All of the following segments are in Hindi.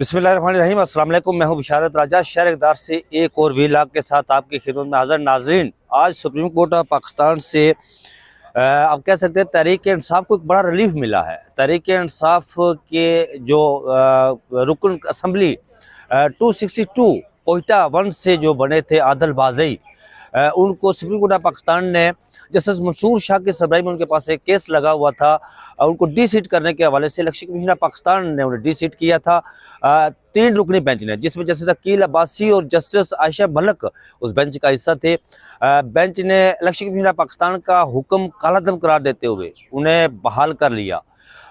बिस्मिल्लाहिर्रहमानिर्रहीम। अस्सलाम वालेकुम। मैं हूं बिशारत राजा, शहर इक़दार से एक और व्लॉग के साथ आपकी खिदमत में हाज़िर। नाज़रीन, आज सुप्रीम कोर्ट ऑफ पाकिस्तान से आप कह सकते हैं तहरीक इंसाफ को एक बड़ा रिलीफ मिला है। तहरीक इंसाफ के जो रुकन असम्बली 262 कोयटा 1 से जो बने थे आदल बाज़ई, उनको सुप्रीम कोर्ट ऑफ पाकिस्तान ने जस्टिस मंसूर शाह की सरबराही में उनके पास एक केस लगा हुआ था, उनको डी सीट करने के हवाले से इलेक्शन कमीशन ऑफ पाकिस्तान ने उन्हें डी सीट किया था 3 रुकनी बेंच ने, जिसमें जस्टिस अकील अब्बासी और जस्टिस आयशा मलिक उस बेंच का हिस्सा थे। बेंच ने इलेक्शन कमीशन ऑफ पाकिस्तान का हुक्म कालादम करार देते हुए उन्हें बहाल कर लिया।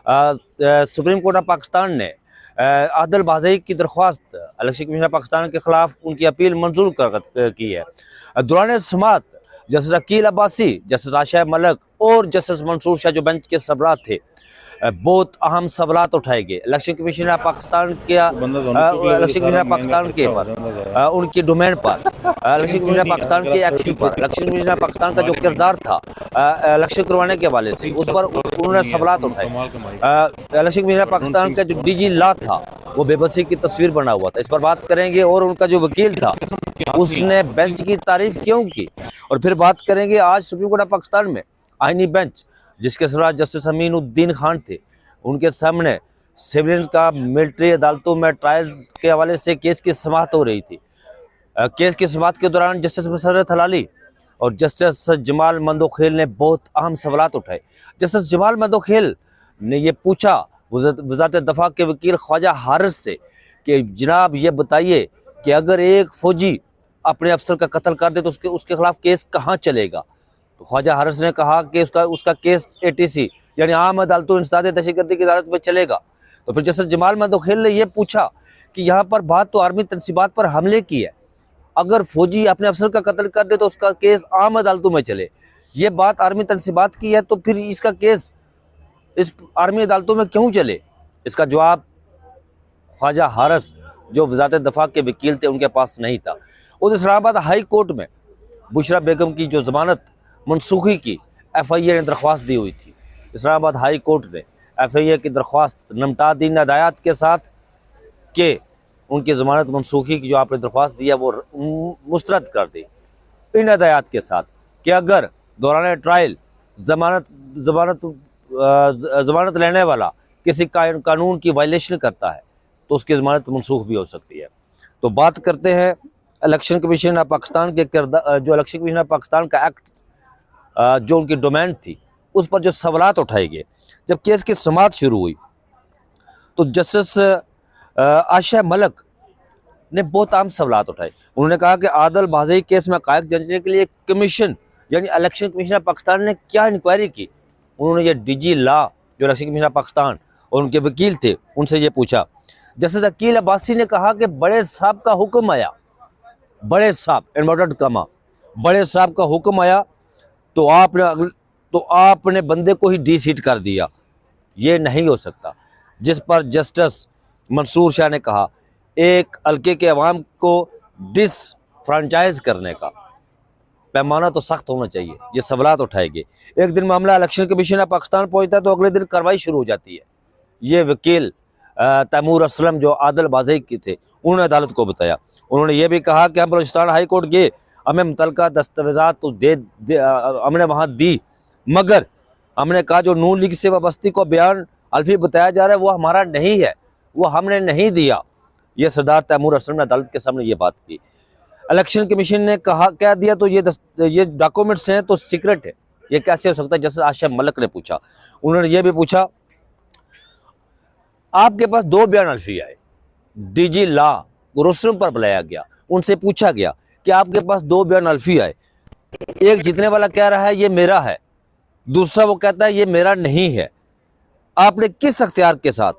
सुप्रीम कोर्ट ऑफ पाकिस्तान ने आदल बाज़ई की दरख्वास्त इलेक्शन कमीशन ऑफ पाकिस्तान के खिलाफ उनकी अपील मंजूर की है। दौरान समात जस्टिस अकील अब्बासी, जस्टिस आयशा मलिक और जस्टिस मंसूर शाह जो बेंच के सरबराह थे, बहुत अहम सवालात उठाए गए इलेक्शन कमीशन ऑफ पाकिस्तान के पर, उनकी डोमेन पर, इलेक्शन कमीशन ऑफ पाकिस्तान के एक्शन पर, इलेक्शन कमीशन ऑफ पाकिस्तान का जो किरदार था इलेक्शन करवाने के हवाले से, उस पर उन्होंने सवालात उठाए। इलेक्शन कमीशन ऑफ पाकिस्तान का जो डीजी लॉ था वो बेबसी की तस्वीर बना हुआ था, इस पर बात करेंगे। और उनका जो वकील था उसने बेंच की तारीफ क्यों की, और फिर बात करेंगे आज सुप्रीम कोर्ट ऑफ पाकिस्तान में आईनी बेंच जिसके सरबराह जस्टिस अमीनुद्दीन खान थे, उनके सामने सिविलियन का मिलिट्री अदालतों में ट्रायल के हवाले से केस की समाअत हो रही थी। केस की समाअत के दौरान जस्टिस मसर्रत हलाली और जस्टिस जमाल मंदोखेल ने बहुत अहम सवालात उठाए। जस्टिस जमाल मंदोखेल ने ये पूछा वज़ारत दफ़ा के वकील ख्वाजा हारिस से कि जनाब ये बताइए कि अगर एक फ़ौजी अपने अफसर का कत्ल कर दे तो उसके खिलाफ केस कहाँ चलेगा। तो ख्वाजा हारिस ने कहा कि उसका केस ATC यानी आम अदालतों इंसदाद दहशतगर्दी की अदालत में चलेगा। तो फिर जस्टिस जमाल मंदोखेल ने यह पूछा कि यहाँ पर बात तो आर्मी तनसीबात पर हमले की है, अगर फौजी अपने अफसर का कत्ल कर दे तो उसका केस आम अदालतों में चले, ये बात आर्मी तनसीबात की है, तो फिर इसका केस इस आर्मी अदालतों में क्यों चले। इसका जवाब ख्वाजा हारिस जो वज़ारत दफ़ा के वकील थे उनके पास नहीं था। और इस्लामाबाद हाई कोर्ट में बुशरा बेगम की जो ज़मानत मनसूखी की FIA ने दरख्वास्त दी हुई थी, इस्लामाबाद हाई कोर्ट ने FIA की दरख्वास्त नमटा दी इन हदायत के साथ कि उनकी ज़मानत मनसूखी की जो आपने दरख्वास्त दी है वो मुस्तरद कर दी, इन हदायत के साथ कि अगर दौरान ट्रायल ज़मानत लेने वाला किसी कानून की वायलेशन करता है तो उसकी ज़मानत मनसूख भी हो सकती है। तो बात करते हैं इलेक्शन कमीशन ऑफ पाकिस्तान के किरदार, जो इलेक्शन कमीशन ऑफ पाकिस्तान का एक्ट जो उनकी डोमेन थी उस पर जो सवालात उठाए गए। जब केस की समाअत शुरू हुई तो जस्टिस आयशा मलिक ने बहुत आम सवालात उठाए। उन्होंने कहा कि आदल बाज़ई केस में हक़ाइक़ जानने के लिए कमीशन यानी इलेक्शन कमीशन ऑफ पाकिस्तान ने क्या इंक्वायरी की। उन्होंने ये DG लॉ जो इलेक्शन कमीशन ऑफ पाकिस्तान और उनके वकील थे उनसे ये पूछा। जस्टिस अकील अब्बासी ने कहा कि बड़े साहब का हुक्म आया, बड़े साहब इन्वर्टेड कमा, बड़े साहब का हुक्म आया तो आपने बंदे को ही डी सीट कर दिया, ये नहीं हो सकता। जिस पर जस्टिस मंसूर शाह ने कहा एक हल्के के अवाम को डिसफ्रेंचाइज करने का पैमाना तो सख्त होना चाहिए। ये सवालात उठाए गए। एक दिन मामला इलेक्शन कमीशन ऑफ पाकिस्तान पहुंचता है तो अगले दिन कार्रवाई शुरू हो जाती है। ये वकील तैमूर असलम जो आदल बाज़ई के थे उन्होंने अदालत को बताया। उन्होंने ये भी कहा कि हम बलूचिस्तान हाई कोर्ट गए, हमें मुतलका दस्तावेज़ात तो हमने वहाँ दी, मगर हमने कहा जो नून लीग से वाबस्ती को बयान अल्फी बताया जा रहा है वो हमारा नहीं है, वो हमने नहीं दिया। ये सरदार तैमूर असलम ने अदालत के सामने ये बात की। इलेक्शन कमीशन ने कहा क्या दिया तो ये डॉक्यूमेंट्स हैं तो सीक्रेट है, ये कैसे हो सकता है। जस्टिस आयशा मलिक ने पूछा। उन्होंने ये भी पूछा आपके पास 2 बयान अल्फी आए, DG लॉ रोस्टरम पर बुलाया गया, उनसे पूछा गया कि आपके पास 2 बयान अल्फी आए, एक जीतने वाला कह रहा है ये मेरा है, दूसरा वो कहता है ये मेरा नहीं है, आपने किस अख्तियार के साथ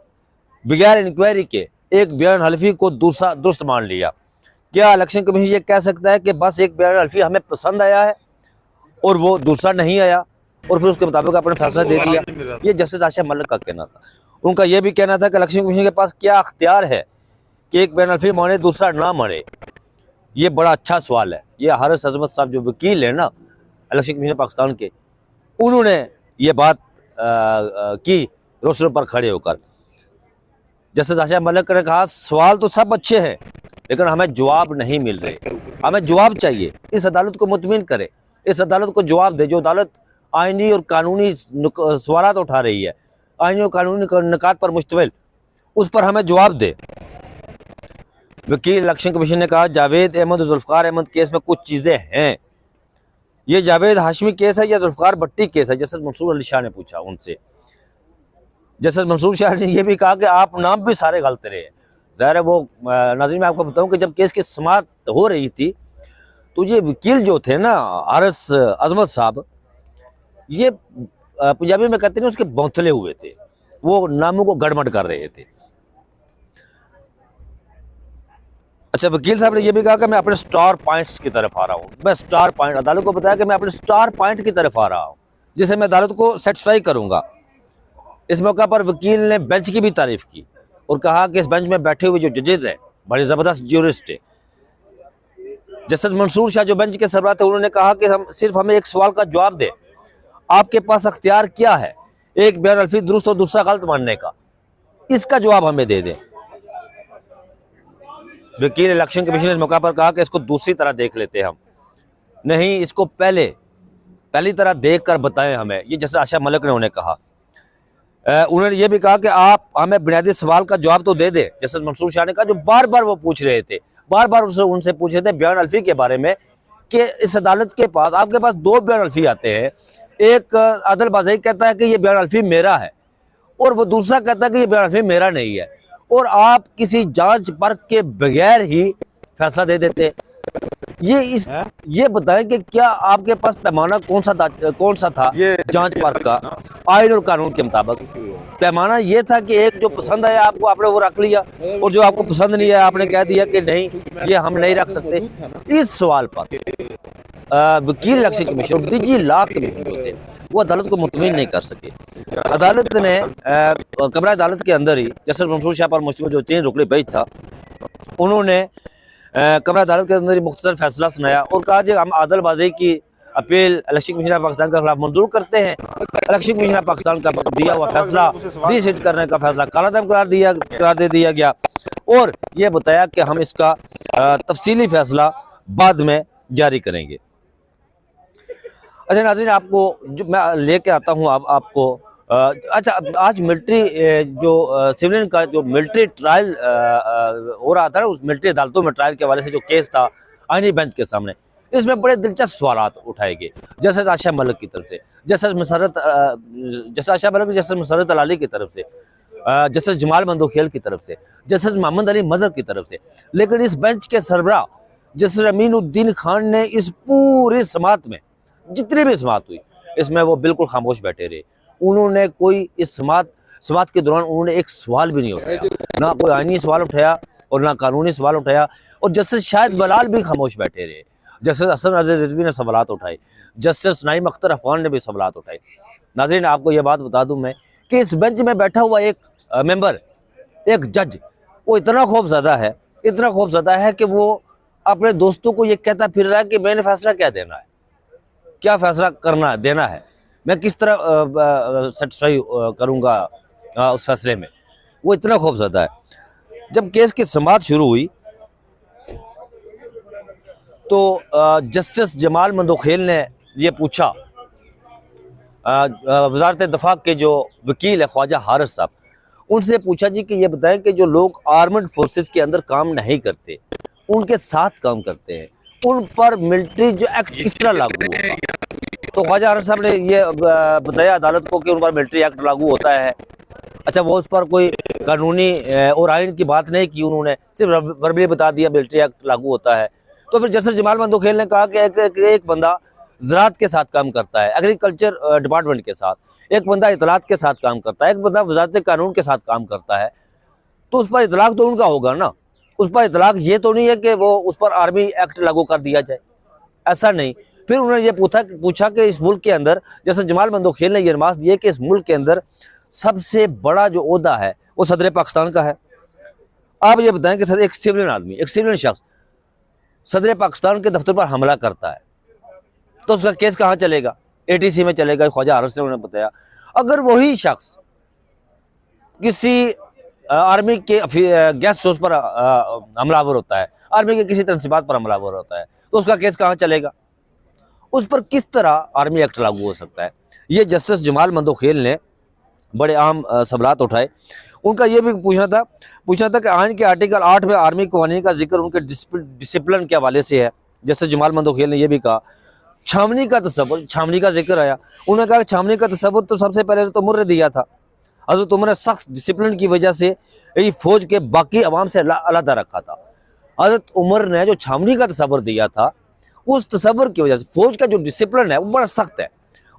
बगैर इंक्वायरी के एक बयान हल्फी को दूसरा दुरुस्त मान लिया। क्या इलेक्शन कमीशन ये कह सकता है कि बस एक बयान हल्फी हमें पसंद आया है और वो दूसरा नहीं आया और फिर उसके मुताबिक अपने फैसला दे दिया। ये जस्टिस आयशा मलिक का कहना था। उनका यह भी कहना था कि इलेक्शन कमीशन के पास क्या अख्तियार है कि एक बयान हल्फी माने दूसरा ना माने। ये बड़ा अच्छा सवाल है। ये हारिस अजमत साहब जो वकील है ना इलेक्शन कमीशन पाकिस्तान के, उन्होंने ये बात की रोस्टर पर खड़े होकर। जस्टिस आशा मलिक ने कहा सवाल तो सब अच्छे हैं लेकिन हमें जवाब नहीं मिल रहे, हमें जवाब चाहिए। इस अदालत को मुतमिन करे, इस अदालत को जवाब दे। जो अदालत आईनी और कानूनी सवाल उठा रही है, आईनी और कानूनी निकात पर मुश्तमिल, उस पर हमें जवाब दे। वकील इलेक्शन कमीशन ने कहा जावेद अहमद और जुल्फकार अहमद केस में कुछ चीज़ें हैं। ये जावेद हाशमी केस है या जुल्फकार भट्टी केस है? जस्टिस मंसूर अली शाह ने पूछा उनसे। जस्टिस मंसूर शाह ने यह भी कहा कि आप नाम भी सारे गलत रहे हैं। ज़ाहिर है वो नाज़रीन मैं आपको बताऊं कि जब केस की समाअत हो रही थी तो ये वकील जो थे ना आरएस अजमत साहब, ये पंजाबी में कहते हैं उसके बौंथले हुए थे, वो नामों को गड़बड़ कर रहे थे। अच्छा, वकील साहब ने यह भी कहा कि मैं अपने स्टार पॉइंट्स की तरफ आ रहा हूँ। मैं स्टार पॉइंट, अदालत को बताया कि मैं अपने स्टार पॉइंट की तरफ आ रहा हूँ जिसे मैं अदालत को सेटिस्फाई करूँगा। इस मौका पर वकील ने बेंच की भी तारीफ की और कहा कि इस बेंच में बैठे हुए जो जजेज हैं बड़े ज़बरदस्त ज्यूरिस्ट है। जस्टिस मंसूर शाह जो बेंच के सरबराह थे, उन्होंने कहा कि हमें एक सवाल का जवाब दे, आपके पास अख्तियार क्या है एक बयान अल्फी दुरुस्त और दूसरा गलत मानने का, इसका जवाब हमें दे दें। वकील इलेक्शन कमीशन ने इस मौका पर कहा कि इसको दूसरी तरह देख लेते हम, नहीं इसको पहली तरह देख कर बताएं हमें। ये जैसे आशा मलिक ने उन्हें कहा। उन्होंने ये भी कहा कि आप हमें बुनियादी सवाल का जवाब तो दे दें। जस्टिस मंसूर शाह ने कहा जो बार बार वो पूछ रहे थे, बार बार उनसे पूछ रहे थे बयान अल्फी के बारे में कि इस अदालत के पास, आपके पास दो बयान अल्फी आते हैं। एक आदिल बाज़ई कहता है कि ये बयान अल्फी मेरा है और वो दूसरा कहता है कि ये बयान अल्फी मेरा नहीं है, और आप किसी जांच परख के बगैर ही फैसला दे देते। ये बताएं कि क्या आपके पास पैमाना कौन सा था जांच परख का आइन और कानून के मुताबिक? पैमाना ये था कि एक जो पसंद आया आपको आपने वो रख लिया, और जो आपको पसंद नहीं आया आपने कह दिया कि नहीं ये हम नहीं रख सकते। इस सवाल पर वकील इलेक्शन कमीशन और डीजी लॉ कमीशन जो थे वो अदालत को मुतमिन नहीं कर सके। अदालत ने कमरा अदालत के अंदर ही जस्टिस मंसूर शाह पर मुश्तमिल जो 3 रुकनी बेंच था, उन्होंने कमरा अदालत के अंदर ही मुख्तसर फैसला सुनाया और कहा कि हम आदिल बाज़ई की अपील इलेक्शन कमीशन पाकिस्तान के खिलाफ मंजूर करते हैं। इलेक्शन कमीशन पाकिस्तान का दिया हुआ फैसला रीसीट करने का फैसला कालादम करार दे दिया गया और ये बताया कि हम इसका तफसीली फैसला बाद में जारी करेंगे। अच्छा नाज़रीन, आपको जो मैं लेके आता हूँ आपको अच्छा, आज मिलिट्री जो सिविलियन का जो मिलिट्री ट्रायल हो रहा था, उस मिलिट्री अदालतों में ट्रायल के हवाले से जो केस था आईनी बेंच के सामने, इसमें बड़े दिलचस्प सवाल उठाए गए। जस्टिस आशा मलिक की तरफ से, जस्टिस आशा मलिक, जस्टिस मुसर्रत अलाली की तरफ से, जस्टिस जमाल मंदोखेल की तरफ से, जस्टिस मोहम्मद अली मजहर की तरफ से। लेकिन इस बेंच के सरबराह जस्टिस अमीनुद्दीन खान ने इस पूरी समाअत में जितनी भी समाअत हुई इसमें वो बिल्कुल खामोश बैठे रहे। उन्होंने कोई इस समाअत के दौरान उन्होंने एक सवाल भी नहीं उठाया, ना कोई आईनी सवाल उठाया और ना कानूनी सवाल उठाया। और जस्टिस शाहिद बलाल भी खामोश बैठे रहे। जस्टिस हसन अजीज रिजवी ने सवालात उठाए, जस्टिस नाईम अख्तर अफगान ने भी सवालात उठाए। नाज़रीन, आपको ये बात बता दूं मैं कि इस बेंच में बैठा हुआ एक मेंबर, एक जज, वो इतना खौफज़दा है कि वो अपने दोस्तों को ये कहता फिर रहा है कि मैंने फैसला क्या देना है, क्या फैसला देना है, मैं किस तरह सेटिस्फाई करूँगा उस फैसले में। वो इतना खौफज़दा है। जब केस की समाअत शुरू हुई तो जस्टिस जमाल मंदोखेल ने ये पूछा, वज़ारत दफ़ा के जो वकील है ख्वाजा हारिस साहब, उनसे पूछा जी कि ये बताएं कि जो लोग आर्मड फोर्सेस के अंदर काम नहीं करते, उनके साथ काम करते हैं, उन पर मिलिट्री जो एक्ट किस तरह लागू होगा? तो ख्वाजा हारिस साहब ने ये बताया अदालत को कि उन पर मिलिट्री एक्ट लागू होता है। अच्छा, वो उस पर कोई कानूनी और आइन की बात नहीं की, उन्होंने सिर्फ वर्बली बता दिया मिलिट्री एक्ट लागू होता है। तो फिर जस्टिस जमाल मंदोखेल ने कहा कि एक बंदा ज़राअत के साथ काम करता है, एग्रीकल्चर डिपार्टमेंट के साथ, एक बंदा इतलात के साथ काम करता है, एक बंदा वज़ारत कानून के साथ काम करता है, तो उस पर इतलाक तो उनका होगा ना। उस पर इतलाक ये तो नहीं है कि वो उस पर आर्मी एक्ट लागू कर दिया जाए, ऐसा नहीं। फिर उन्होंने ये पूछा कि इस मुल्क के अंदर, जैसे जमाल मंदोखेल ने ये रमास दिए कि इस मुल्क के अंदर सबसे बड़ा जो ओहदा है वो सदर पाकिस्तान का है। आप ये बताएं कि एक सिविलियन आदमी, एक सिविलियन शख्स सदर पाकिस्तान के दफ्तर पर हमला करता है तो उसका केस कहाँ चलेगा? ATC में चलेगा। ख्वाजा हारिस ने उन्हें बताया अगर वही शख्स किसी आर्मी के गेस्ट हाउस पर हमलावर होता है, आर्मी के किसी तनसीबात पर हमलावर होता है, तो उसका केस कहाँ चलेगा? उस पर किस तरह आर्मी एक्ट लागू हो सकता है? ये जस्टिस जमाल मंदोखेल ने बड़े अहम सवालात उठाए। उनका ये भी पूछना था कि आइन के आर्टिकल 8 में आर्मी कवानीन का जिक्र उनके डिसिप्लिन के हवाले से है। जस्टिस जमाल मंदोखेल ने यह भी कहा छावनी का तसव्वुर, छावनी का जिक्र आया, उन्होंने कहा कि छावनी का तसव्वुर तो सबसे पहले तो उमर ने दिया था। हज़रत उमर ने सख्त डिसिप्लिन की वजह से ये फौज के बाकी अवाम से अलग रखा था। हज़रत उमर ने जो छावनी का तसव्वुर दिया था, उस तसव्वुर की वजह से फौज का जो डिसिप्लिन है वो बड़ा सख्त है,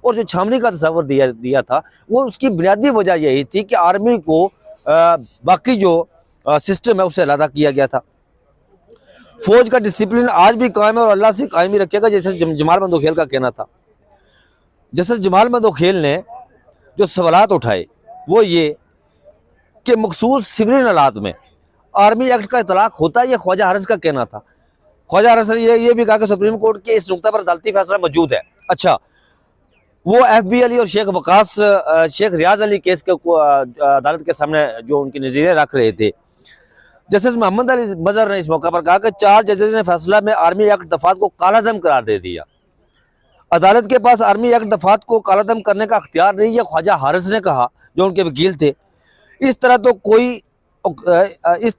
और जो छावनी का तसव्वुर दिया था वो उसकी बुनियादी वजह यही थी कि आर्मी को बाकी जो सिस्टम है उससे अलग किया गया था। फौज का डिसिप्लिन आज भी कायम है और अल्लाह से कायम ही रखेगा, जैसे जमाल मंदोखेल का कहना था। जैसे जमाल मंदोखेल ने जो सवालात उठाए वो ये कि मखसूस सिविलियन हालात में आर्मी एक्ट का इतलाक होता है, ये ख्वाजा हारिस का कहना था। ख्वाजा हारिस ने ये भी कहा कि सुप्रीम कोर्ट के इस नुक्ता पर अदालती फैसला मौजूद है। अच्छा, वो FB अली और शेख रियाज अली केस के अदालत के सामने जो उनकी नज़ीरें रख रहे थे, जस्टिस मोहम्मद अली मजहर ने इस मौका पर कहा कि 4 जजेस ने फैसला में आर्मी एक्ट दफात को कालादम करार दे दिया। अदालत के पास आर्मी एक्ट दफात को कालादम करने का अख्तियार नहीं, ये ख्वाजा हारिस ने कहा जो उनके वकील थे। इस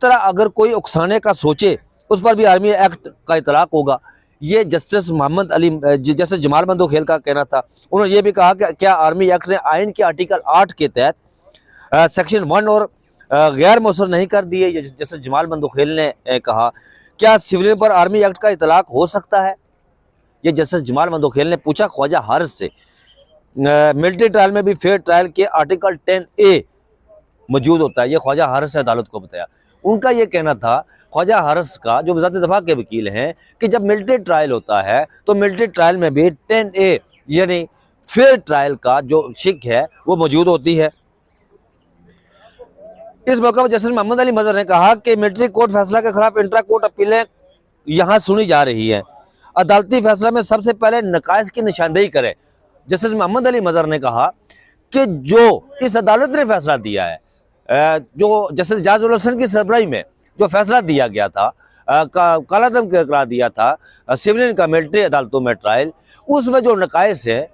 तरह अगर कोई उकसाने का सोचे उस पर भी आर्मी एक्ट का इतलाक होगा। ये जस्टिस जस्टिस जमाल मंदोखेल का कहना था। उन्होंने ये भी कहा कि क्या आर्मी एक्ट ने आइन के आर्टिकल 8 के तहत सेक्शन 1 और गैर मौसर नहीं कर दिए। जैसे जमाल मंदोखेल ने कहा क्या सिविलियन पर आर्मी एक्ट का इतलाक हो सकता है? ये जस्टिस जमाल मंदोखेल ने पूछा ख्वाजा हारिस से। मिलिट्री ट्रायल में भी फेयर ट्रायल के आर्टिकल 10A मौजूद होता है, ये ख्वाजा हारिस ने अदालत को बताया। उनका ये कहना था ख्वाजा हारिस का, जो वज़ारत दफ़ा के वकील हैं, कि जब मिलिट्री ट्रायल होता है तो मिलिट्री ट्रायल में भी 10A यानी फेयर ट्रायल का जो शिक है वो मौजूद होती है। इस मौके पर जस्टिस मोहम्मद अली मजहर ने कहा कि मिलिट्री कोर्ट फैसला के खिलाफ इंट्रा कोर्ट अपीलें यहाँ सुनी जा रही हैं, अदालती फैसला में सबसे पहले नकाइस की निशानदेही करें। जस्टिस मोहम्मद अली मजहर ने कहा कि जो इस अदालत ने फैसला दिया है, जो जस्टिस जाजुल हसन की सरबराही में जो फैसला दिया गया था, कालादम करार दिया था सिविलियन का मिलिट्री अदालतों में ट्रायल, उसमें जो नकाइस है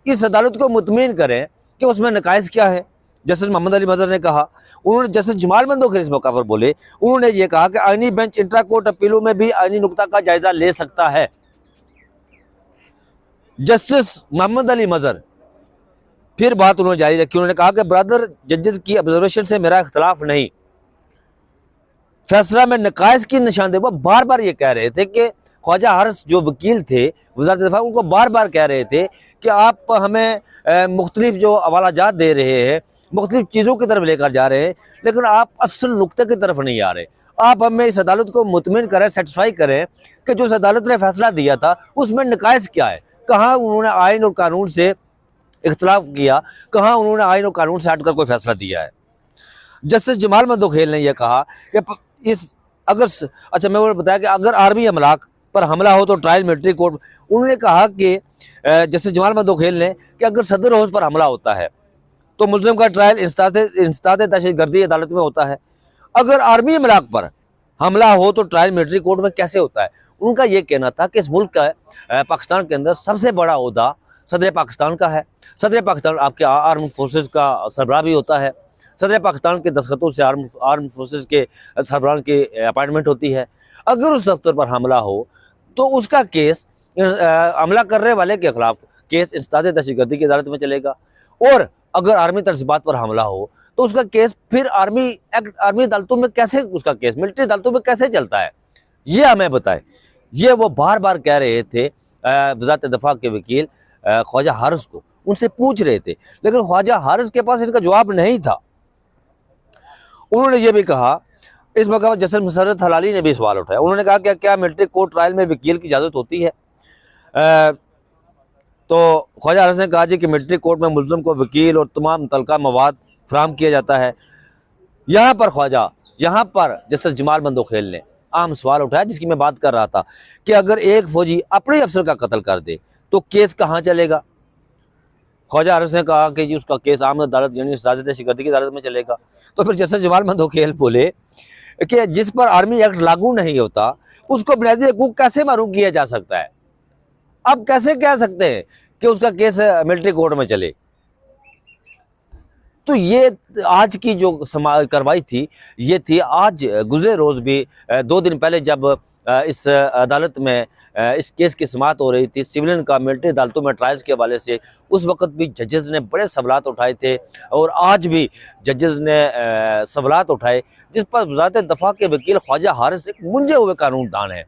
इस अदालत को मुतमईन करें कि उसमें नकाइस क्या है। जस्टिस मोहम्मद अली मजहर ने कहा। उन्होंने जस्टिस जमाल मंदोखेल इस मौका पर बोले, उन्होंने ये कहा कि आईनी बेंच इंट्रा कोर्ट अपीलों में भी आईनी नुक्ता का जायजा ले सकता है। जस्टिस मोहम्मद अली मजहर फिर बात उन्होंने जारी रखी। उन्होंने कहा कि ब्रदर जजेस की ऑब्जर्वेशन से मेरा इख्तलाफ नहीं, फैसला में नकाइस की निशानदेही। वो बार बार ये कह रहे थे कि ख्वाजा हारिस जो वकील थे वज़ारत दफ़ा, उनको बार बार कह रहे थे कि आप हमें मुख्तलिफ जो हवालाजात दे रहे हैं, मुख्तलिफ चीज़ों की तरफ लेकर जा रहे हैं, लेकिन आप असल नुक्ते की तरफ नहीं आ रहे। आप हमें इस अदालत को मुतमिन करें, सेटिस्फाई करें कि जो इस अदालत ने फैसला दिया था उसमें नकाइस क्या है, कहाँ उन्होंने आइन और कानून से इख्तलाफ किया, कहाँ उन्होंने आइन और कानून से हटकर कोई फैसला दिया है। जस्टिस जमाल मंदोखेल ने यह कहा कि मैं उन्होंने बताया कि अगर आर्मी अमलाक पर हमला हो तो ट्रायल मिलिट्री कोर्ट। उन्होंने कहा कि जस्टिस जमाल मंदोखेल ने कि अगर सदर हाउस पर हमला होता है तो मुल्ज़िम का ट्रायल इंसदाद दहशतगर्दी अदालत में होता है, अगर आर्मी अमलाक पर हमला हो तो ट्रायल मिलिट्री कोर्ट में कैसे होता है। उनका ये कहना था कि इस मुल्क का पाकिस्तान के अंदर सबसे बड़ा ओहदा सदर पाकिस्तान का है। सदर पाकिस्तान आपके आर्म फोर्सेस का सरबराह भी होता है। सदर पाकिस्तान के दस्तखतों से आर्म फोर्सेस के सरबराह की अपॉइंटमेंट होती है। अगर उस दफ्तर पर हमला हो तो उसका केस हमला करने वाले के खिलाफ केस इंसदाद दहशतगर्दी की अदालत में चलेगा, और अगर आर्मी तनसीबात पर हमला हो तो उसका केस फिर आर्मी अदालतों में कैसे, उसका केस मिलिट्री अदालतों में कैसे चलता है, ये हमें बताएं। ये वो बार बार कह रहे थे वज़ारत दफ़ा के वकील ख्वाजा हारिस को, उनसे पूछ रहे थे, लेकिन ख्वाजा हारिस के पास इनका जवाब नहीं था। उन्होंने ये भी कहा, इस मौके पर जस्टिस मुसर्रत हलाली ने भी सवाल उठाया। उन्होंने कहा कि क्या मिलिट्री कोर्ट ट्रायल में वकील की इजाज़त होती है? तो ख्वाजा हारिस ने कहा जी कि मिलिट्री कोर्ट में मुल्ज़िम को वकील और तमाम मुतल्लिका मवाद फराहम किया जाता है। यहाँ पर जस्टिस जमाल मंदोखेल ने आम सवाल उठाया जिसकी मैं बात कर रहा था कि अगर एक फौजी अपने अफसर का कत्ल कर दे तो केस कहाँ चलेगा। ख्वाजा हरस ने कहा कि जी उसका केस आम अदालत यानी साजिश-ए-शिकर्दी की अदालत में चलेगा। तो फिर जस्टिस जमाल मंदोखेल बोले कि जिस पर आर्मी एक्ट लागू नहीं होता उसको बुनियादी हकूक कैसे महरूम किया जा सकता है? आप कैसे कह सकते हैं कि उसका केस मिलिट्री कोर्ट में चले? तो ये आज की जो कार्रवाई थी, ये थी आज गुज़रे रोज़ भी 2 दिन पहले जब इस अदालत में इस केस की समाअत हो रही थी सिविलियन का मिलिट्री अदालतों में ट्रायल्स के हवाले से, उस वक़्त भी जजेस ने बड़े सवालात उठाए थे और आज भी जजेस ने सवालात उठाए, जिस पर वज़ारत दफ़ा के वकील ख्वाजा हारिस एक मुंझे हुए कानूनदान हैं।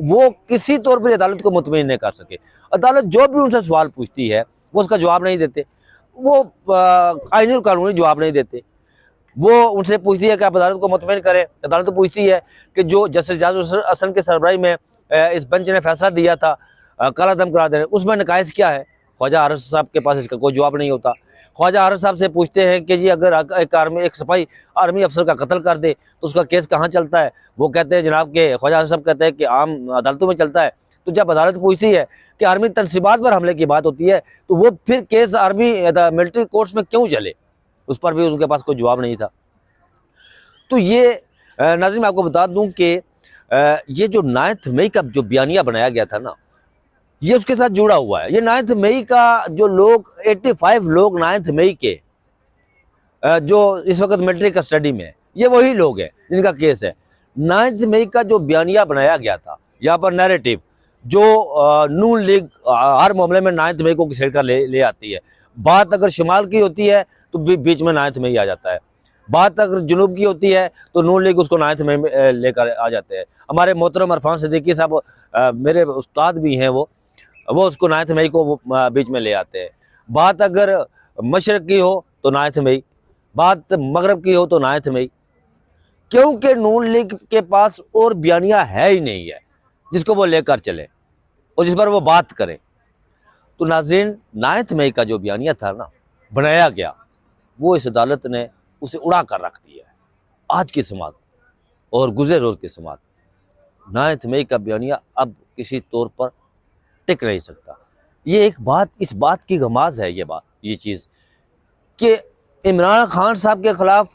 वो किसी तौर पर अदालत को मुतमईन नहीं कर सके। अदालत जो भी उनसे सवाल पूछती है, वो उसका जवाब नहीं देते। वो आईनी और कानूनी जवाब नहीं देते। वो उनसे पूछती है कि आप अदालत को मुतमईन करें। अदालत तो पूछती है कि जो जस्टिस इजाज़ अहसन की सरबराही में इस बेंच ने फैसला दिया था काला दम करा देने, उसमें नकाइस क्या है? ख्वाजा हारिस साहब के पास इसका कोई जवाब नहीं होता। ख्वाजा हारिस साहब से पूछते हैं कि जी अगर एक सिपाही आर्मी अफसर का कत्ल कर दे तो उसका केस कहाँ चलता है? वो कहते हैं जनाब के ख्वाजा हारिस साहब कहते हैं कि आम अदालतों में चलता है। तो जब अदालत पूछती है कि आर्मी तनसीबात पर हमले की बात होती है तो वो फिर केस आर्मी मिलिट्री कोर्ट्स में क्यों चले? उस पर भी उनके पास कोई जवाब नहीं था। तो ये नाज़रीन मैं आपको बता दूं कि ये जो 9 मई का जो बयानिया बनाया गया था ना, ये उसके साथ जुड़ा हुआ है। ये 9 मई का जो लोग 85 लोग 9 मई के जो इस वक्त मिलिट्री कस्टडी में है, ये वही लोग हैं जिनका केस है। 9 मई का जो बयानिया बनाया गया था, यहाँ पर नैरेटिव जो नून लीग हर मामले में 9 मई को घसीट कर ले आती है। बात अगर शुमाल की होती है तो बीच में 9 मई आ जाता है। बात अगर जुनूब की होती है तो नून लीग उसको 9 मई में लेकर आ जाते हैं। हमारे मोहतरम इरफान सिद्दीकी साहब मेरे उस्ताद भी हैं, वो उसको 9 मई को बीच में ले आते हैं। बात अगर मशरक़ की हो तो 9 मई, बात मगरब की हो तो 9 मई, क्योंकि नून लीग के पास और बयानिया है ही नहीं है जिसको वो लेकर चले और जिस पर वो बात करें। तो नाज़रीन 9 मई का जो बयानिया था ना बनाया गया, वो इस अदालत ने उसे उड़ा कर रख दिया है। आज की समाअत और गुज़रे रोज़ की समाअत 9 मई का बयानिया अब किसी तौर पर टिक नहीं सकता। ये एक बात इस बात की गमाज़ है ये चीज़ कि इमरान खान साहब के ख़िलाफ़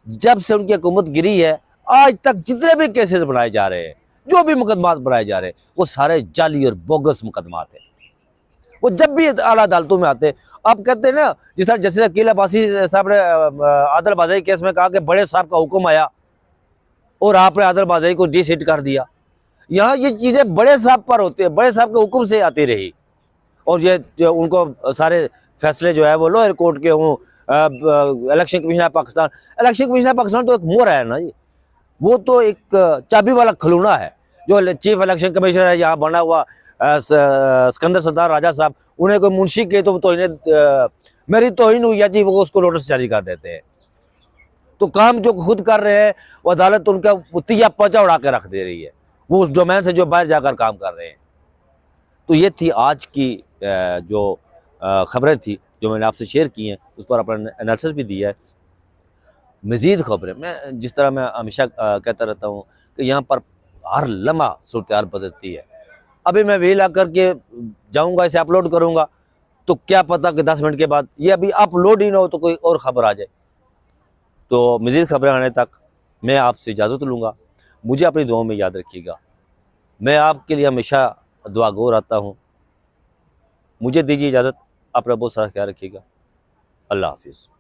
जब से उनकी हुकूमत गिरी है आज तक जितने भी केसेस बनाए जा रहे हैं, जो भी मुकदमात बनाए जा रहे हैं, वो सारे जाली और बोगस मुकदमात हैं। वो जब भी आला अदालतों में आते हैं, आप कहते हैं ना जिस तरह जस्टिस अकील अब्बासी साहब ने आदिल बाज़ई केस में कहा कि बड़े साहब का हुक्म आया और आपने आदिल बाज़ई को डिसहिट कर दिया। यहाँ ये चीज़ें बड़े साहब पर होती है, बड़े साहब के हुक्म से आती रही और ये जो उनको सारे फैसले जो है वो लोअर कोर्ट के हों, इलेक्शन कमीशन ऑफ पाकिस्तान तो एक मोहर है ना जी, वो तो एक चाबी वाला खिलौना है। जो चीफ इलेक्शन कमिश्नर है यहाँ बना हुआ सिकंदर सरदार राजा साहब, उन्हें कोई मुंशी के तो इन्हें मेरी तौहीन हुई है जी, वो उसको नोटिस जारी कर देते हैं। तो काम जो खुद कर रहे हैं वो अदालत उनका तिया पचा उड़ा के रख दे रही है, वो उस डोमेन से जो बाहर जाकर काम कर रहे हैं। तो ये थी आज की जो खबरें थी जो मैंने आपसे शेयर की हैं, उस पर अपना एनालिसिस भी दिया है। मज़ीद खबरें मैं जिस तरह मैं हमेशा कहता रहता हूँ कि यहाँ पर हर लम्हा सूरत-ए-हाल बदलती है। अभी मैं वेल आकर के जाऊँगा, इसे अपलोड करूँगा तो क्या पता कि 10 मिनट के बाद ये अभी अपलोड ही ना हो तो कोई और ख़बर आ जाए। तो मज़ीद खबरें आने तक मैं आपसे इजाज़त लूँगा। मुझे अपनी दुआओं में याद रखिएगा। मैं आपके लिए हमेशा दुआगो रहता हूँ। मुझे दीजिए इजाज़त। अपना बहुत सारा ख्याल रखिएगा। अल्लाह हाफ़िज़।